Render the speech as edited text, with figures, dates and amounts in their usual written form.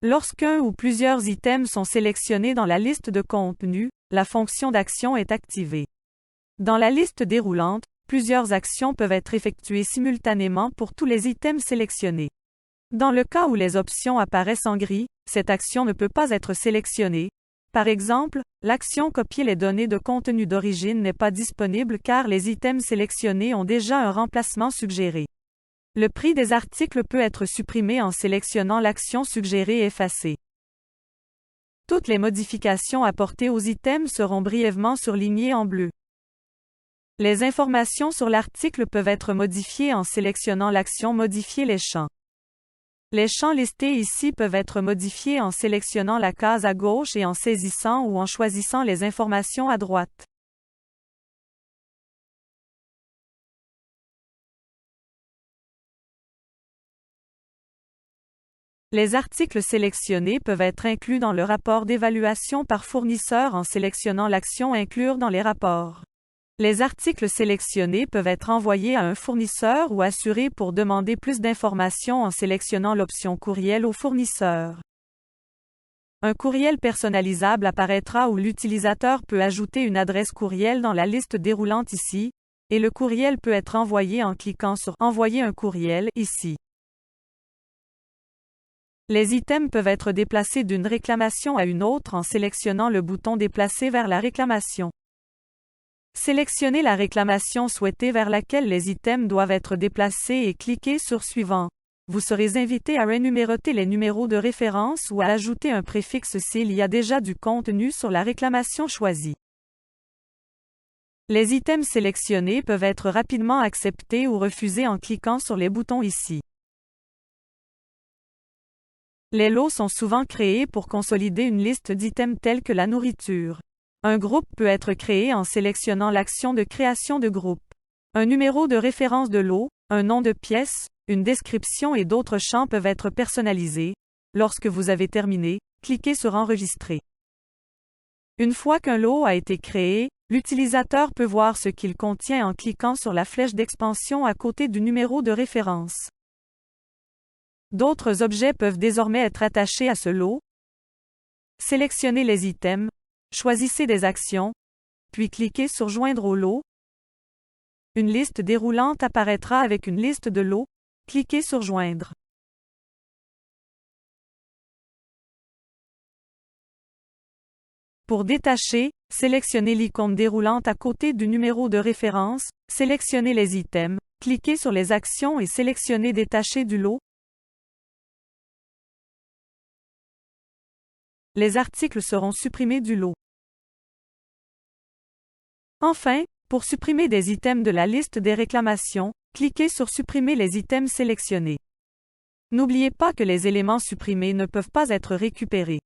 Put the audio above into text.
Lorsqu'un ou plusieurs items sont sélectionnés dans la liste de contenu, la fonction d'action est activée. Dans la liste déroulante, plusieurs actions peuvent être effectuées simultanément pour tous les items sélectionnés. Dans le cas où les options apparaissent en gris, cette action ne peut pas être sélectionnée. Par exemple, l'action copier les données de contenu d'origine n'est pas disponible car les items sélectionnés ont déjà un remplacement suggéré. Le prix des articles peut être supprimé en sélectionnant l'action suggérée effacée. Toutes les modifications apportées aux items seront brièvement surlignées en bleu. Les informations sur l'article peuvent être modifiées en sélectionnant l'action Modifier les champs. Les champs listés ici peuvent être modifiés en sélectionnant la case à gauche et en saisissant ou en choisissant les informations à droite. Les articles sélectionnés peuvent être inclus dans le rapport d'évaluation par fournisseur en sélectionnant l'action Inclure dans les rapports. Les articles sélectionnés peuvent être envoyés à un fournisseur ou assurés pour demander plus d'informations en sélectionnant l'option Courriel au fournisseur. Un courriel personnalisable apparaîtra où l'utilisateur peut ajouter une adresse courriel dans la liste déroulante ici, et le courriel peut être envoyé en cliquant sur Envoyer un courriel ici. Les items peuvent être déplacés d'une réclamation à une autre en sélectionnant le bouton Déplacer vers la réclamation. Sélectionnez la réclamation souhaitée vers laquelle les items doivent être déplacés et cliquez sur Suivant. Vous serez invité à renuméroter les numéros de référence ou à ajouter un préfixe s'il y a déjà du contenu sur la réclamation choisie. Les items sélectionnés peuvent être rapidement acceptés ou refusés en cliquant sur les boutons ici. Les lots sont souvent créés pour consolider une liste d'items tels que la nourriture. Un groupe peut être créé en sélectionnant l'action de création de groupe. Un numéro de référence de lot, un nom de pièce, une description et d'autres champs peuvent être personnalisés. Lorsque vous avez terminé, cliquez sur Enregistrer. Une fois qu'un lot a été créé, l'utilisateur peut voir ce qu'il contient en cliquant sur la flèche d'expansion à côté du numéro de référence. D'autres objets peuvent désormais être attachés à ce lot. Sélectionnez les items. Choisissez des actions, puis cliquez sur Joindre au lot. Une liste déroulante apparaîtra avec une liste de lots. Cliquez sur Joindre. Pour détacher, sélectionnez l'icône déroulante à côté du numéro de référence, sélectionnez les items, cliquez sur les actions et sélectionnez Détacher du lot. Les articles seront supprimés du lot. Enfin, pour supprimer des items de la liste des réclamations, cliquez sur Supprimer les items sélectionnés. N'oubliez pas que les éléments supprimés ne peuvent pas être récupérés.